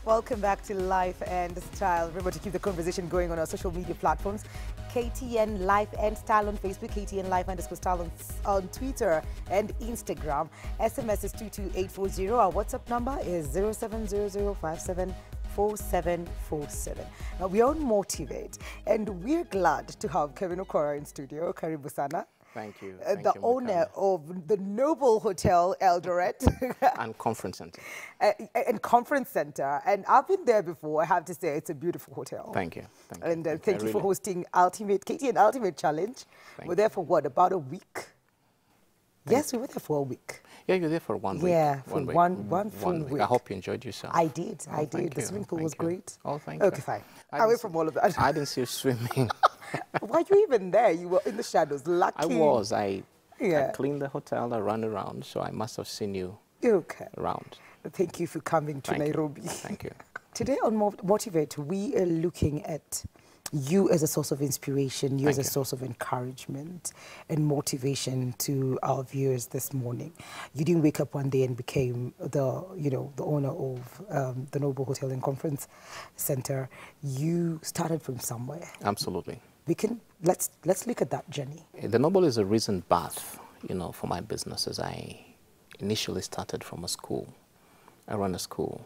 Welcome back to Life and Style. Remember to keep the conversation going on our social media platforms. KTN Life and Style on Facebook, KTN Life _Style on Twitter and Instagram. SMS is 22840. Our WhatsApp number is 0700574747. Now we are on Motivate, and we're glad to have Kevin Okora in studio. Karibu sana. Thank you. The owner of the Noble Hotel Eldoret and Conference Center. And Conference Center. And I've been there before. I have to say, it's a beautiful hotel. Thank you. Thank you. Thank you for hosting KTN Ultimate Challenge. We're there for what, about a week? Yes, we were there for a week. Yeah, you were there for 1 week. Yeah, for one full week. I hope you enjoyed yourself. I did. I did. The swimming pool was great. Oh, thank you. Okay, fine. Away from all of that. I didn't see you swimming. Why you even there? You were in the shadows, lucky. I was. I cleaned the hotel, I ran around, so I must have seen you around. Thank you for coming to Nairobi. Thank you. Today on Motivate, we are looking at you as a source of inspiration, you as a source of encouragement and motivation to our viewers this morning. You didn't wake up one day and became the owner of the Noble Hotel and Conference Center. You started from somewhere. Absolutely. Let's look at that journey. The Noble is a recent birth, for my businesses. I initially started from a school. I ran a school,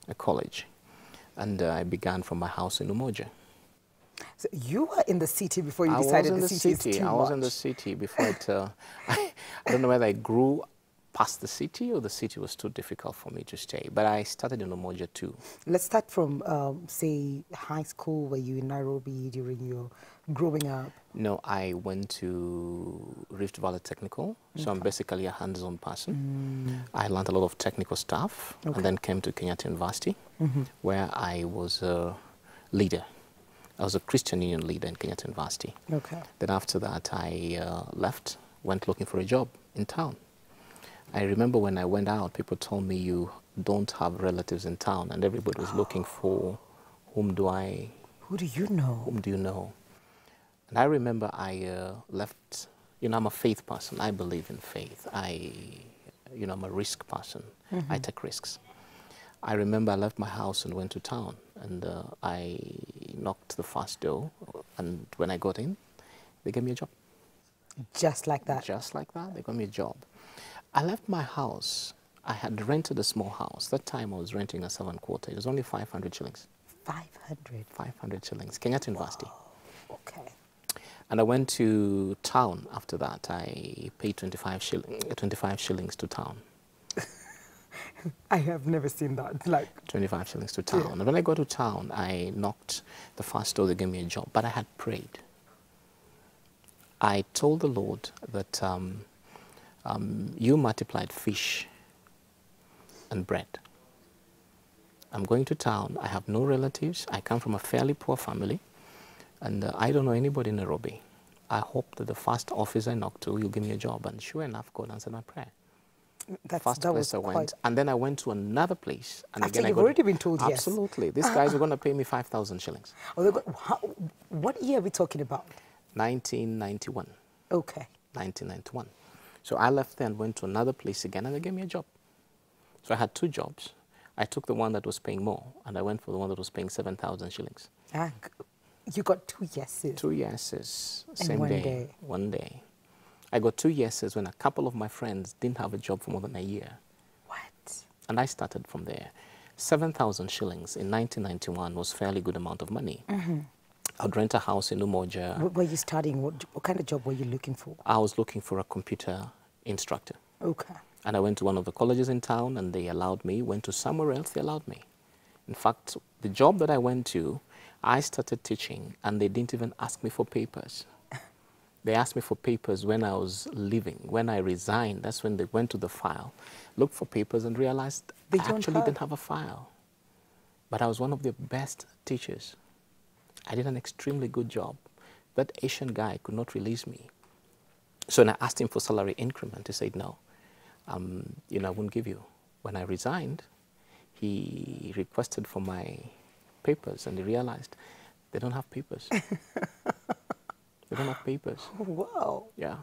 a college, and I began from my house in Umoja. So you were in the city before you decided the city is too much. I was in the city before it. I don't know whether I grew past the city or the city was too difficult for me to stay. But I started in Umoja too. Let's start from, say, high school. Were you in Nairobi during your growing up? No, I went to Rift Valley Technical. So I'm basically a hands-on person. I learned a lot of technical stuff and then came to Kenyatta University where I was a leader. I was a Christian Union leader in Kenyatta University. Then after that, I left, went looking for a job in town. I remember when I went out, people told me you don't have relatives in town, and everybody was looking for who do you know? And I remember I left, I'm a faith person. I believe in faith. I'm a risk person. I take risks. I remember I left my house and went to town, and I knocked the first door, and when I got in, they gave me a job. Just like that? Just like that, they got me a job. I left my house. I had rented a small house. That time I was renting a 7 quarter. It was only 500 shillings. 500? 500 shillings, Kenyatta University. Okay. And I went to town after that. I paid 25 shillings to town. I have never seen that. 25 shillings to town. And when I got to town, I knocked the first door, they gave me a job. But I had prayed. I told the Lord that you multiplied fish and bread. I'm going to town. I have no relatives. I come from a fairly poor family. And I don't know anybody in Nairobi. I hope that the first office I knock to, you'll give me a job. And sure enough, God answered my prayer. First place I went, and then I went to another place. And after you've already been told yes. Absolutely. These guys were going to pay me 5,000 shillings. What year are we talking about? 1991. Okay. 1991. So I left there and went to another place again, and they gave me a job. So I had 2 jobs. I took the one that was paying more, and I went for the one that was paying 7,000 shillings. You got 2 yeses? 2 yeses. Same day. One day. I got 2 yeses when a couple of my friends didn't have a job for more than a year. What? And I started from there. 7,000 shillings in 1991 was a fairly good amount of money. I'd rent a house in Umoja. What were you studying? What kind of job were you looking for? I was looking for a computer instructor. Okay. And I went to one of the colleges in town, and they allowed me. Went to somewhere else, they allowed me. In fact, the job that I went to, I started teaching, and they didn't even ask me for papers. They asked me for papers when I was leaving. When I resigned, that's when they went to the file, looked for papers, and realized I actually didn't have a file. But I was one of the best teachers. I did an extremely good job. That Asian guy could not release me. So when I asked him for salary increment, he said, no, I wouldn't give you. When I resigned, he requested for my papers, and he realized they don't have papers. They don't have papers. Wow. Yeah.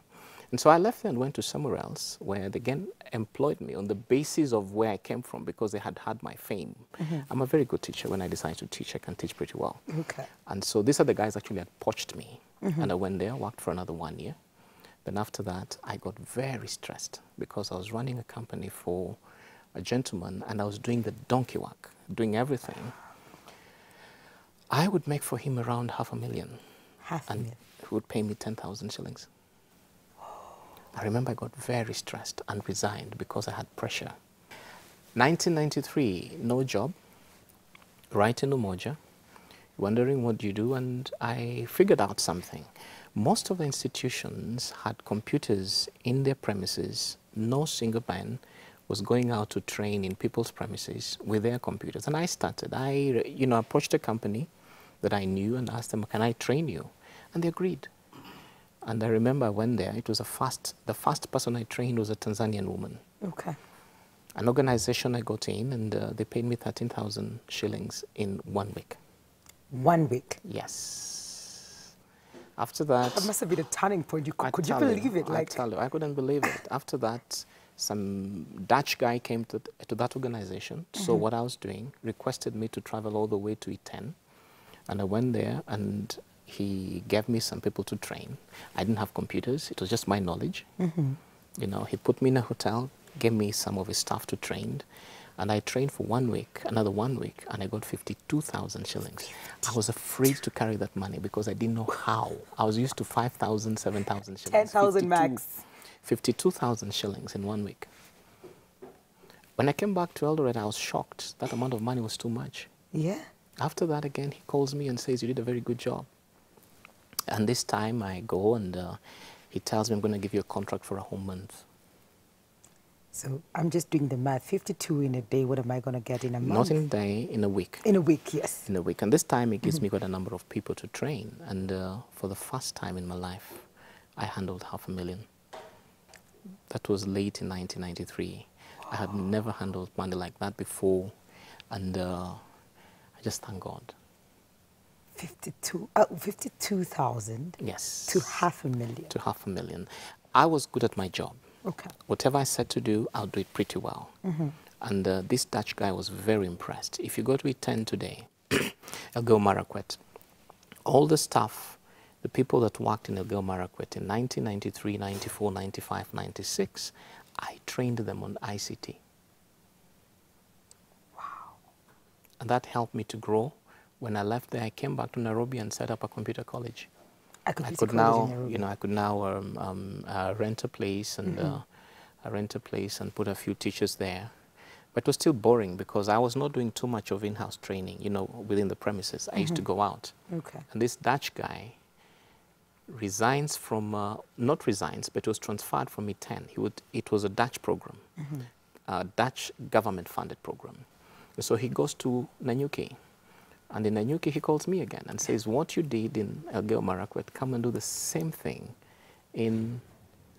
And so I left there and went to somewhere else where they again employed me on the basis of where I came from because they had had my fame. I'm a very good teacher. When I decide to teach, I can teach pretty well. Okay. And so these are the guys actually had poached me. And I went there, worked for another 1 year. Then after that, I got very stressed because I was running a company for a gentleman and I was doing the donkey work, doing everything. I would make for him around $500,000. And he would pay me 10,000 shillings. I remember I got very stressed and resigned because I had pressure. 1993, no job, right in Umoja, wondering what you do, and I figured out something. Most of the institutions had computers in their premises. No single man was going out to train in people's premises with their computers. And I started. I approached a company that I knew and asked them, can I train you? And they agreed. And I remember I went there. It was the first person I trained was a Tanzanian woman. Okay. An organization I got in, and they paid me 13,000 shillings in 1 week. 1 week? Yes. After that... That must have been a turning point. Could you believe it? I tell you, I couldn't believe it. After that, some Dutch guy came to that organization, saw what I was doing, requested me to travel all the way to E10. And I went there, and he gave me some people to train. I didn't have computers. It was just my knowledge. You know, he put me in a hotel, gave me some of his staff to train. And I trained for 1 week, another 1 week, and I got 52,000 shillings. I was afraid to carry that money because I didn't know how. I was used to 5,000, 7,000 shillings. 10,000 max. 52,000 shillings in 1 week. When I came back to Eldoret, I was shocked. That amount of money was too much. Yeah. After that, again, he calls me and says, you did a very good job. And this time I go and he tells me, I'm going to give you a contract for a whole month. So I'm just doing the math. 52 in a day, what am I going to get in a month? Not in a day, in a week. In a week, yes. In a week. And this time it gives me quite a number of people to train. And for the first time in my life, I handled $500,000. That was late in 1993. Wow. I had never handled money like that before. And I just thank God. 52,000? Yes. To $500,000? To $500,000. I was good at my job. Okay. Whatever I said to do, I'll do it pretty well. And this Dutch guy was very impressed. If you go to E10 today, Elgeyo Marakwet, all the staff, the people that worked in Elgeyo Marakwet in 1993, 94, 95, 96, I trained them on ICT. Wow. And that helped me to grow. When I left there, I came back to Nairobi and set up a computer college. I could now rent a place and put a few teachers there. But it was still boring because I was not doing too much of in-house training, you know, within the premises. I used to go out. Okay. And this Dutch guy resigns from, not resigns, but was transferred from E10. It was a Dutch program, a Dutch government-funded program. And so he goes to Nanyuki. And in Nanyuki, he calls me again and says, what you did in Elgeyo Marakwet, come and do the same thing in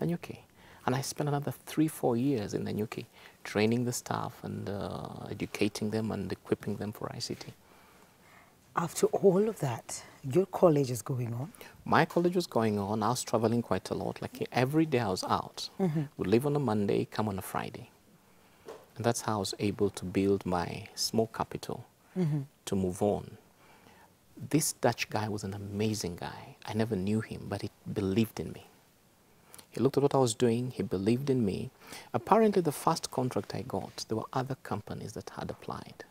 Nanyuki. And I spent another 3-4 years in Nanyuki, training the staff and educating them and equipping them for ICT. After all of that, your college is going on? My college was going on. I was traveling quite a lot. Like every day I was out. Would leave on a Monday, come on a Friday. And that's how I was able to build my small capital. To move on. This Dutch guy was an amazing guy. I never knew him, but he believed in me. He looked at what I was doing, he believed in me. Apparently the first contract I got, there were other companies that had applied.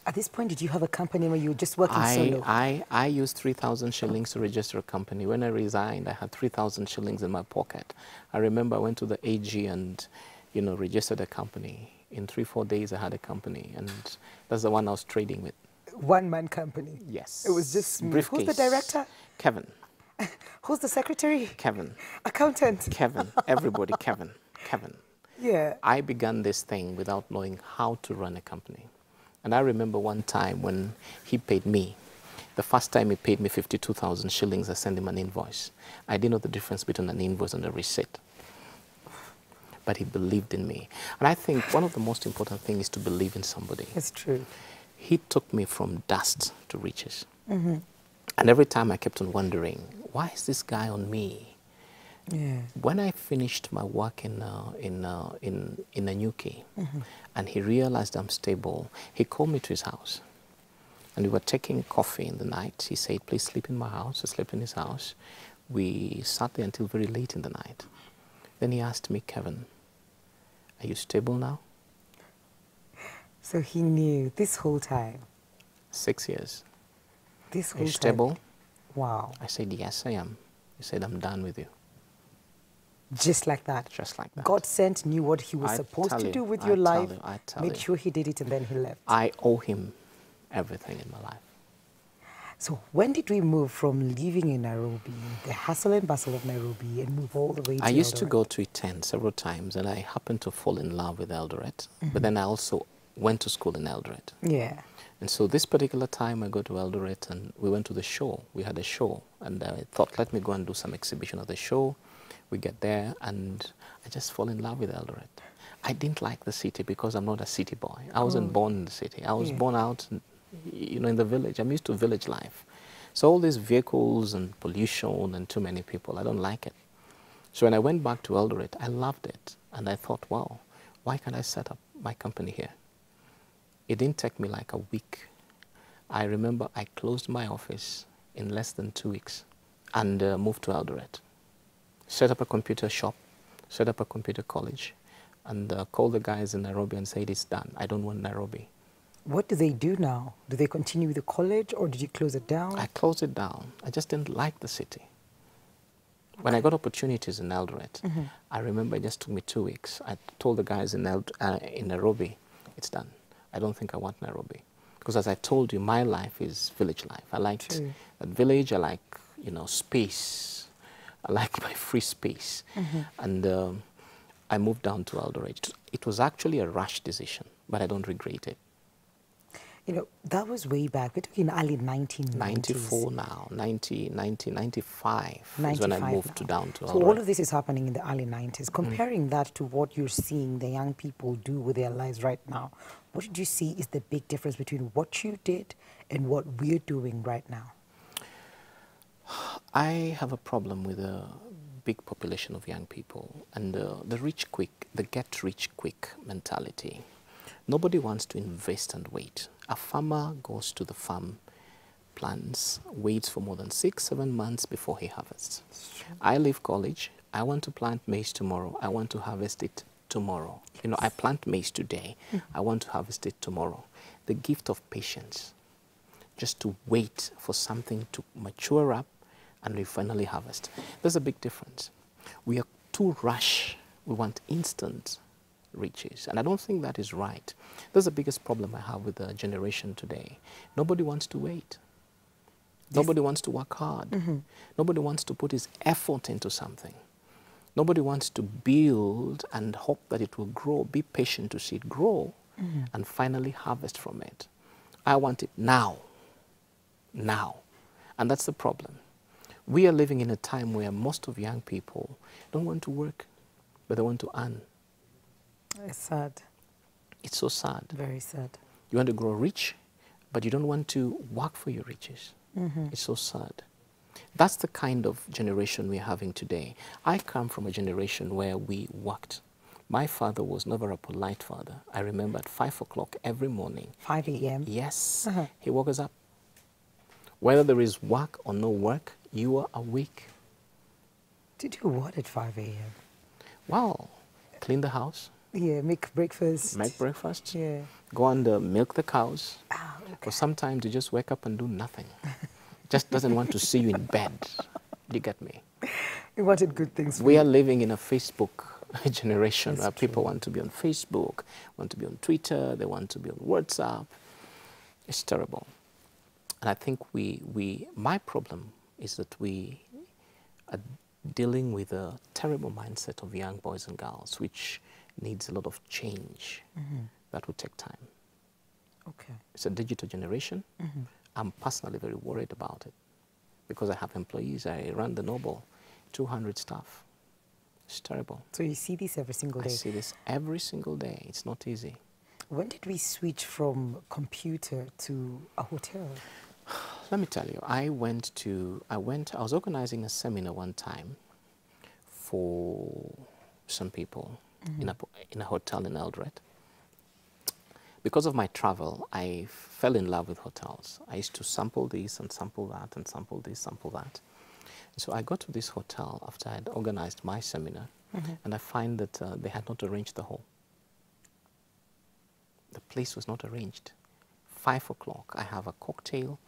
At this point, did you have a company where you were just working solo? I used 3,000 shillings to register a company. When I resigned, I had 3,000 shillings in my pocket. I remember I went to the AG and, you know, registered a company. In 3-4 days, I had a company, and that's the one I was trading with. One-man company? Yes. It was just smooth. Briefcase. Who's the director? Kevin. Who's the secretary? Kevin. Accountant? Kevin. Everybody, Kevin. Kevin. Yeah. I began this thing without knowing how to run a company. And I remember one time when he paid me, the first time he paid me 52,000 shillings, I sent him an invoice. I didn't know the difference between an invoice and a receipt. But he believed in me. And I think one of the most important things is to believe in somebody. It's true. He took me from dust to riches. And every time I kept on wondering, why is this guy on me? Yeah. When I finished my work in Nanyuki, and he realized I'm stable, he called me to his house. And we were taking coffee in the night. He said, please sleep in my house. I slept in his house. We sat there until very late in the night. Then he asked me, Kevin, are you stable now? So he knew this whole time? 6 years. This whole Are you time? stable? Wow. I said, yes, I am. He said, I'm done with you. Just like that? Just like that. God sent, knew what he was supposed to do with your life, made sure he did it, and then he left. I owe him everything in my life. So when did we move from living in Nairobi, the hustle and bustle of Nairobi, and move all the way to I used to Eldoret? go to Iten several times, and I happened to fall in love with Eldoret. But then I also went to school in Eldoret. Yeah. And so this particular time I go to Eldoret, and we went to the show. We had a show, and I thought, let me go and do some exhibition of the show. We get there, and I just fall in love with Eldoret. I didn't like the city because I'm not a city boy. I wasn't born in the city. I was born out, in the village. I'm used to village life. So all these vehicles and pollution and too many people, I don't like it. So when I went back to Eldoret, I loved it. And I thought, wow, why can't I set up my company here? It didn't take me like a week. I remember I closed my office in less than 2 weeks and moved to Eldoret. Set up a computer shop, set up a computer college, and called the guys in Nairobi and said, it's done. I don't want Nairobi. What do they do now? Do they continue with the college, or did you close it down? I closed it down. I just didn't like the city. When I got opportunities in Eldoret, I remember it just took me 2 weeks. I told the guys in Nairobi, it's done. I don't think I want Nairobi. Because as I told you, my life is village life. I liked that village. I like, space. I like my free space. And I moved down to Eldoret. It was actually a rash decision, but I don't regret it. That was way back. We're talking early 1990s. 94 now, 95 is when I moved down to Eldoret. So all of this is happening in the early 90s. Comparing that to what you're seeing the young people do with their lives right now, what did you see is the big difference between what you did and what we're doing right now? I have a problem with a big population of young people and the rich quick, the get rich quick mentality. Nobody wants to invest and wait. A farmer goes to the farm, plants, waits for more than 6-7 months before he harvests. I leave college. I want to plant maize tomorrow. I want to harvest it tomorrow. I plant maize today. I want to harvest it tomorrow. The gift of patience, just to wait for something to mature up and we finally harvest. There's a big difference. We are too rush. We want instant riches. And I don't think that is right. That's the biggest problem I have with the generation today. Nobody wants to wait. Nobody wants to work hard. Nobody wants to put his effort into something. Nobody wants to build and hope that it will grow, be patient to see it grow, and finally harvest from it. I want it now. Now. And that's the problem. We are living in a time where most of young people don't want to work, but they want to earn. It's sad. It's so sad. Very sad. You want to grow rich, but you don't want to work for your riches. It's so sad. That's the kind of generation we're having today. I come from a generation where we worked. My father was never a polite father. I remember at 5 o'clock every morning. 5 a.m.? Yes. He woke us up. Whether there is work or no work, you are awake. To do what at 5 a.m.? Well, clean the house. Yeah, make breakfast. Make breakfast. Yeah. Go and milk the cows. Okay. Or sometimes you just wake up and do nothing. Just doesn't want to see you in bed. You get me? You wanted good things. We are living in a Facebook generation where people want to be on Facebook, want to be on Twitter, they want to be on WhatsApp. It's terrible. And I think my problem is that we are dealing with a terrible mindset of young boys and girls, which needs a lot of change. That will take time. Okay. It's a digital generation. I'm personally very worried about it because I have employees. I run the Noble, 200 staff. It's terrible. So you see this every single day? I see this every single day. It's not easy. When did we switch from computer to a hotel? Let me tell you, I was organizing a seminar one time for some people in a hotel in Eldoret. Because of my travel, I fell in love with hotels. I used to sample this and sample that and sample this, sample that. So I got to this hotel after I'd organized my seminar, and I find that they had not arranged the hall. The place was not arranged. 5 o'clock, I have a cocktail,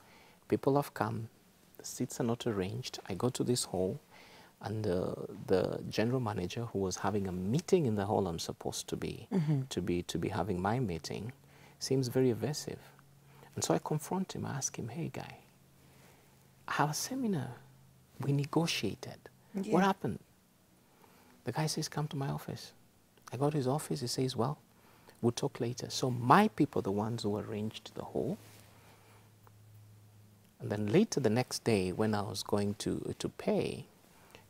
people have come, the seats are not arranged. I go to this hall, and the general manager, who was having a meeting in the hall I'm supposed to be, to be having my meeting, seems very evasive. And so I confront him. I ask him, hey guy, I have a seminar. We negotiated. Yeah. What happened? The guy says, come to my office. I go to his office. He says, well, we'll talk later. So my people, the ones who arranged the hall. And then later the next day, when I was going to pay,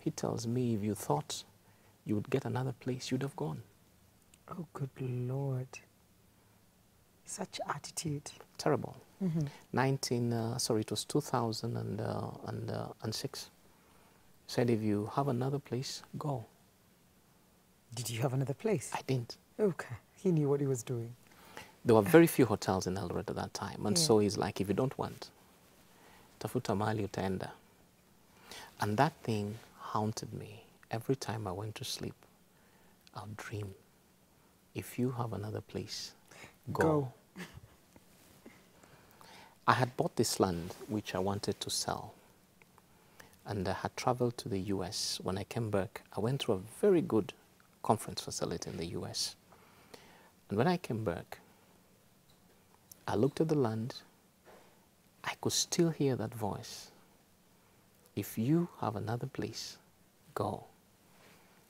he tells me, if you thought you would get another place, you'd have gone. Oh, good Lord. Such attitude. Terrible. It was 2006. Said, if you have another place, go. Did you have another place? I didn't. Okay. He knew what he was doing. There were very few hotels in Eldoret at that time. And so he's like, if you don't want, tafuta mali utaenda. And that thing haunted me. Every time I went to sleep, I would dream, if you have another place, go. I had bought this land, which I wanted to sell. And I had traveled to the US. When I came back, I went through a very good conference facility in the US. And when I came back, I looked at the land. I could still hear that voice. If you have another place, go.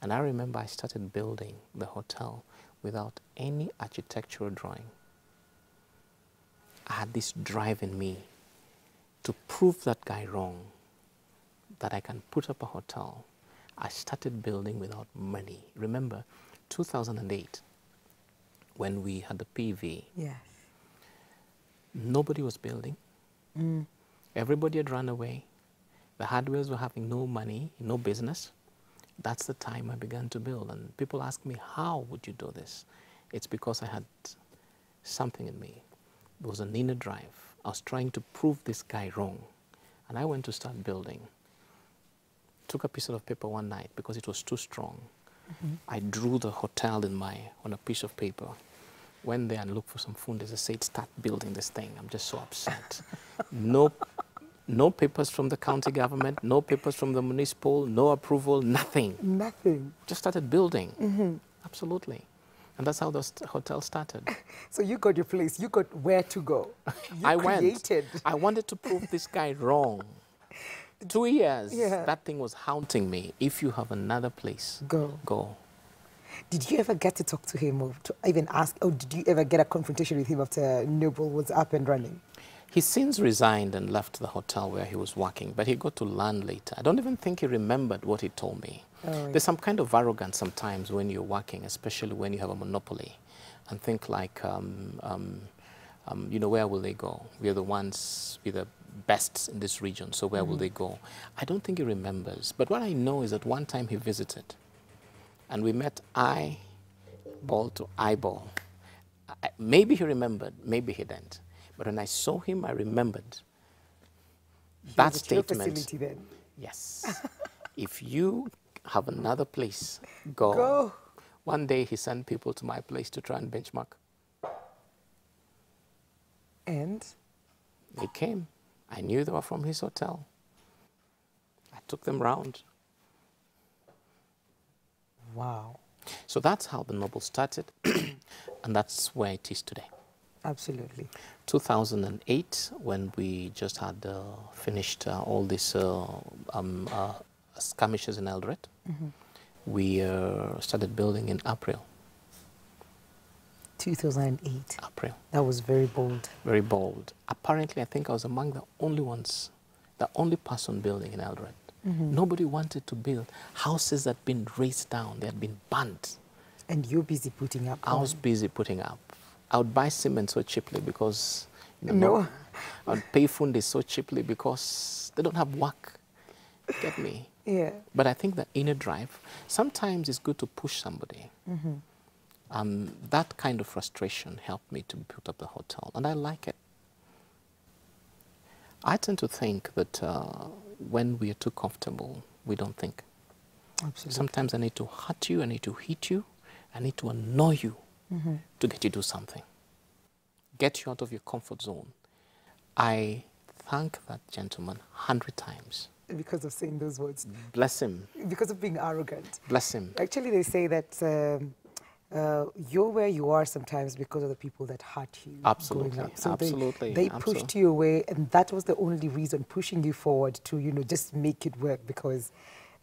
And I remember I started building the hotel without any architectural drawing. I had this drive in me to prove that guy wrong, that I can put up a hotel. I started building without money. Remember, 2008, when we had the PV, nobody was building. Everybody had run away. The hardwares were having no money, no business. That's the time I began to build. And people ask me, how would you do this? It's because I had something in me. There was an inner drive. I was trying to prove this guy wrong. And I went to start building. Took a piece of paper one night because it was too strong. I drew the hotel on a piece of paper. Went there and looked for some funders. I said, start building this thing. I'm just so upset. No papers from the county government, no papers from the municipal, no approval, nothing. Nothing. Just started building. Absolutely. And that's how the hotel started. So you got your place, you got where to go. I wanted to prove this guy wrong. 2 years, that thing was haunting me. If you have another place, go. Did you ever get to talk to him or to even ask, or did you ever get a confrontation with him after Noble was up and running? He since resigned and left the hotel where he was working, but he got to learn later. I don't even think he remembered what he told me. There's some kind of arrogance sometimes when you're working, especially when you have a monopoly, and think like, you know, where will they go? We're the ones, we're the best in this region, so where will they go? I don't think he remembers. But what I know is that one time he visited, and we met eyeball to eyeball. Maybe he remembered, maybe he didn't. But when I saw him, I remembered that statement. Facility then. Yes. If you have another place, go. One day he sent people to my place to try and benchmark. And? They came. I knew they were from his hotel. I took them round. Wow. So that's how the Noble started, and that's where it is today. Absolutely. 2008, when we just had finished all these skirmishes in Eldoret, we started building in April. 2008. April. That was very bold. Very bold. Apparently, I think I was among the only ones, the only person building in Eldoret. Nobody wanted to build houses that had been razed down. They had been burnt. And you're busy putting up. I was busy putting up. I would buy cement so cheaply because, you know, I would pay fundis so cheaply because they don't have work. Get me? Yeah. But I think the inner drive, sometimes it's good to push somebody. That kind of frustration helped me to build up the hotel, and I like it. I tend to think that when we are too comfortable, we don't think. Absolutely. Sometimes I need to hurt you, I need to hit you, I need to annoy you to get you to do something. Get you out of your comfort zone. I thank that gentleman 100 times. Because of saying those words. Bless him. Because of being arrogant. Bless him. Actually, they say that you're where you are sometimes because of the people that hurt you. Absolutely. Growing up. So Absolutely. They pushed you away, and that was the only reason pushing you forward to, you know, just make it work, because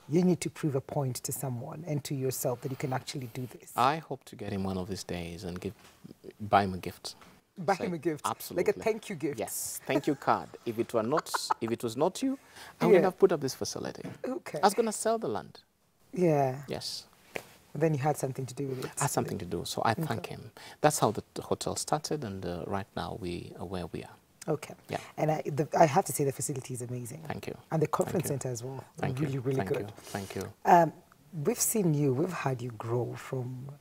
you need to prove a point to someone and to yourself that you can actually do this. I hope to get him one of these days and buy him a gift. Buy him a gift. Absolutely. Like a thank you gift. Yes, thank you card. If it was not you, I wouldn't have put up this facility. Okay. I was going to sell the land. Yeah. Yes. Then you had something to do with it. I had something to do, so I thank him. That's how the hotel started, and right now we are where we are. Okay. Yeah. And I have to say the facility is amazing. Thank you. And the conference center as well. Thank you. Really Thank good. you. Thank you. We've had you grow from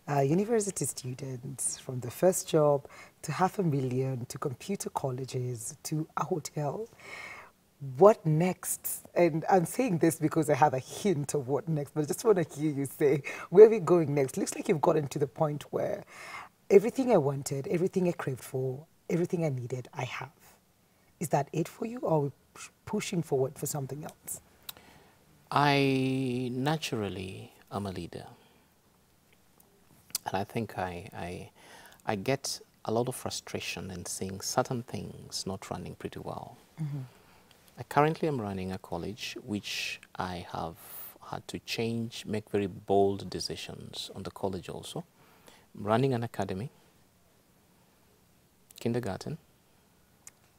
university students, from the first job to $500,000 to computer colleges to a hotel. What next? And I'm saying this because I have a hint of what next, but I just want to hear you say, where are we going next? Looks like you've gotten to the point where everything I wanted, everything I craved for, everything I needed, I have. Is that it for you, or are we pushing forward for something else? I naturally am a leader. And I think I get a lot of frustration in seeing certain things not running pretty well. I currently am running a college which I have had to change, make very bold decisions on the college also. I'm running an academy, kindergarten.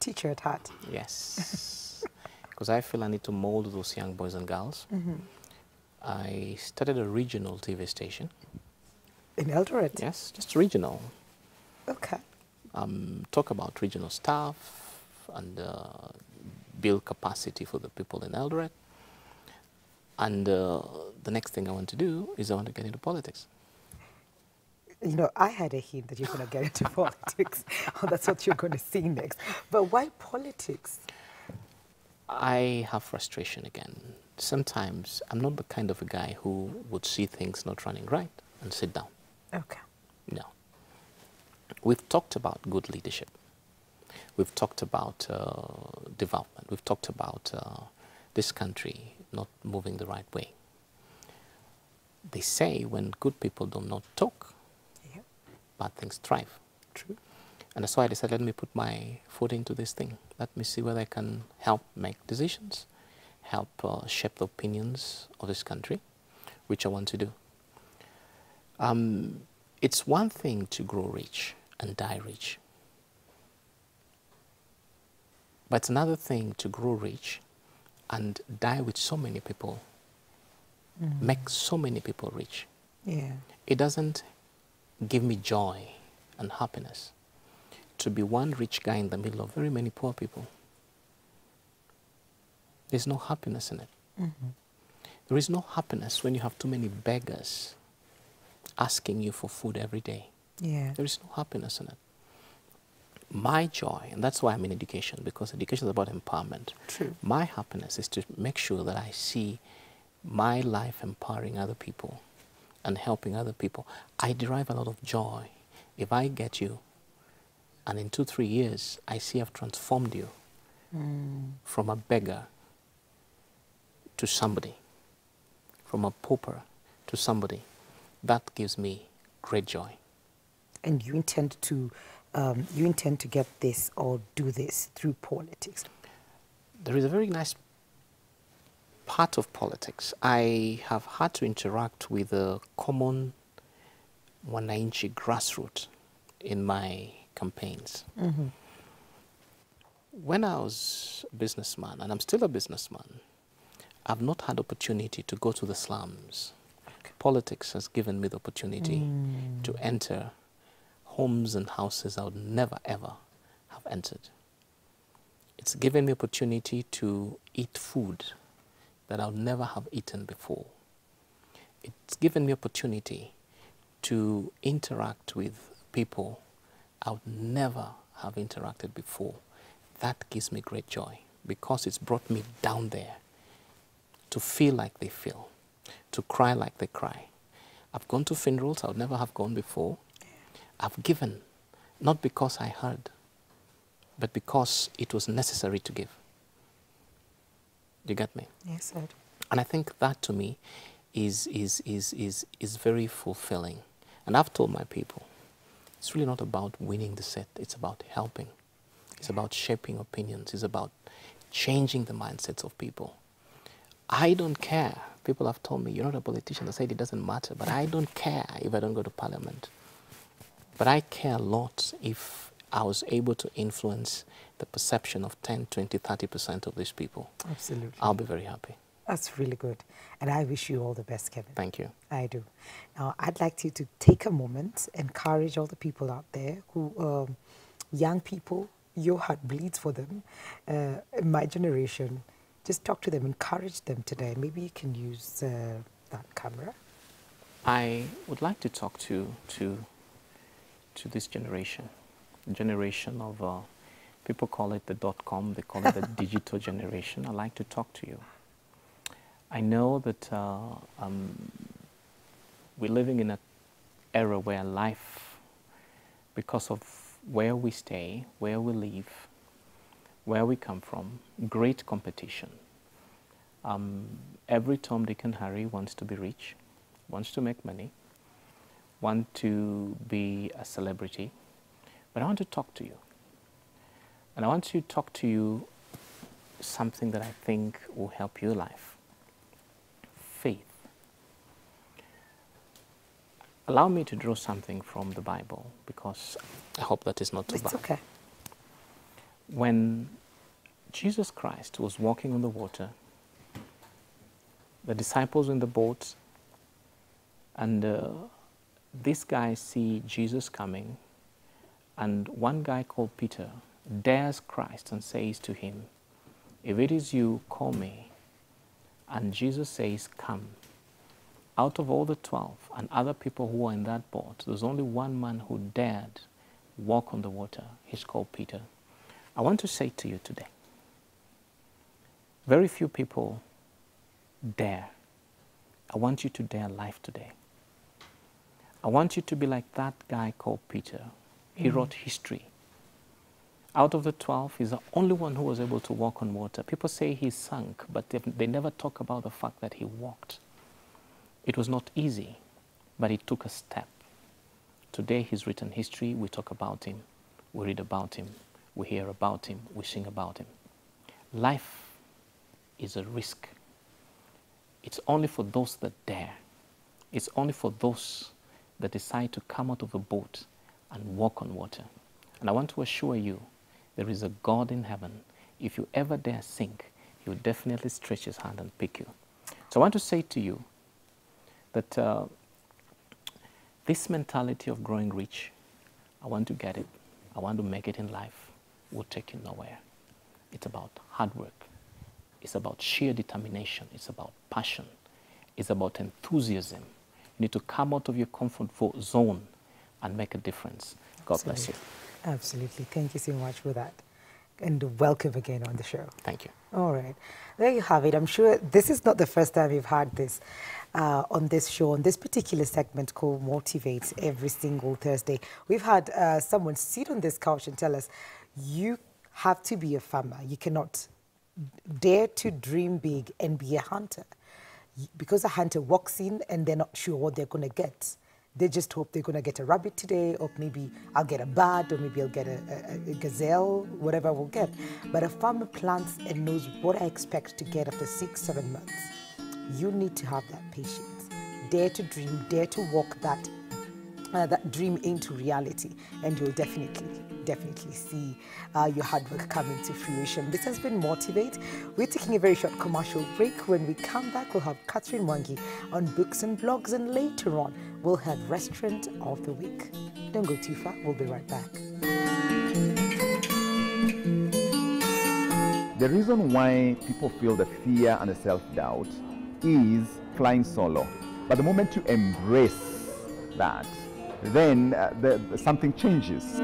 Teacher at heart. Yes, because I feel I need to mold those young boys and girls. I started a regional TV station. In Eldoret? Yes, just regional. Okay. Talk about regional staff and build capacity for the people in Eldoret. And the next thing I want to do is I want to get into politics. You know, I had a hint that you're going to get into politics. Oh, that's what you're going to see next. But why politics? I have frustration again. Sometimes I'm not the kind of a guy who would see things not running right and sit down. Okay. No. We've talked about good leadership. We've talked about development. We've talked about this country not moving the right way. They say when good people do not talk, bad things thrive. True. And that's why I decided, let me put my foot into this thing. Let me see whether I can help make decisions, help shape the opinions of this country, which I want to do. It's one thing to grow rich and die rich. But it's another thing to grow rich and die with so many people, make so many people rich. Yeah. It doesn't give me joy and happiness to be one rich guy in the middle of very many poor people. There's no happiness in it. There is no happiness when you have too many beggars asking you for food every day. Yeah. There is no happiness in it. My joy, and that's why I'm in education, because education is about empowerment. True. My happiness is to make sure that I see my life empowering other people and helping other people. I derive a lot of joy if I get you, and in 2-3 years, I see I've transformed you from a beggar to somebody, from a pauper to somebody. That gives me great joy. And you intend to get this or do this through politics? There is a very nice part of politics. I have had to interact with the common wananchi grassroots in my campaigns. When I was a businessman, and I'm still a businessman, I've not had opportunity to go to the slums. Politics has given me the opportunity to enter homes and houses I would never ever have entered. It's given me opportunity to eat food that I'll never have eaten before. It's given me opportunity to interact with people I would never have interacted before. That gives me great joy because it's brought me down there to feel like they feel, to cry like they cry. I've gone to funerals I would never have gone before. I've given, not because I heard, but because it was necessary to give. You get me? Yes, I do. And I think that to me is very fulfilling. And I've told my people, it's really not about winning the set, it's about helping. It's about shaping opinions, it's about changing the mindsets of people. I don't care. People have told me, you're not a politician. I said it doesn't matter, but I don't care if I don't go to parliament. But I care a lot if I was able to influence the perception of 10, 20, 30% of these people. Absolutely. I'll be very happy. That's really good. And I wish you all the best, Kevin. Thank you. I do. Now, I'd like you to take a moment, encourage all the people out there who, young people, your heart bleeds for them. In my generation, just talk to them, encourage them today. Maybe you can use that camera. I would like to talk to this generation of, people call it the .com, they call it the digital generation. I'd like to talk to you. I know that we're living in an era where life, because of where we stay, where we live, where we come from, great competition. Every Tom, Dick and Harry wants to be rich, wants to make money, want to be a celebrity. But I want to talk to you. And I want to talk to you something that I think will help your life. Faith. Allow me to draw something from the Bible, because I hope that is not too bad. It's okay. When Jesus Christ was walking on the water, the disciples were in the boat, and these guys see Jesus coming, and one guy called Peter dares Christ and says to him, "If it is you, call me." And Jesus says, "Come." Out of all the 12 and other people who were in that boat, there's only one man who dared walk on the water. He's called Peter. I want to say to you today, very few people dare. I want you to dare life today. I want you to be like that guy called Peter. He wrote history. Out of the 12, he's the only one who was able to walk on water. People say he sank, but they never talk about the fact that he walked. It was not easy, but he took a step. Today he's written history. We talk about him. We read about him. We hear about him. We sing about him. Life is a risk. It's only for those that dare. It's only for those that decide to come out of a boat and walk on water. And I want to assure you, there is a God in heaven. If you ever dare sink, he will definitely stretch his hand and pick you. So I want to say to you that this mentality of growing rich, I want to get it. I want to make it in life. Will take you nowhere. It's about hard work. It's about sheer determination. It's about passion. It's about enthusiasm. You need to come out of your comfort zone and make a difference. God bless you. Absolutely. Thank you so much for that. And welcome again on the show. Thank you. All right. There you have it. I'm sure this is not the first time you've had this on this show, on this particular segment called Motivate every single Thursday. We've had someone sit on this couch and tell us, you have to be a farmer. You cannot dare to dream big and be a hunter. Because a hunter walks in and they're not sure what they're going to get. They just hope they're going to get a rabbit today, or maybe I'll get a bat, or maybe I'll get a gazelle, whatever we'll get. But a farmer plants and knows what I expect to get after 6-7 months. You need to have that patience. Dare to dream, dare to walk that dream into reality, and you'll definitely see your hard work come into fruition. This has been Motivate. We're taking a very short commercial break. When we come back, we'll have Catherine Mwangi on books and blogs, and later on, we'll have Restaurant of the Week. Don't go too far. We'll be right back. The reason why people feel the fear and the self-doubt is flying solo. But the moment you embrace that, then something changes.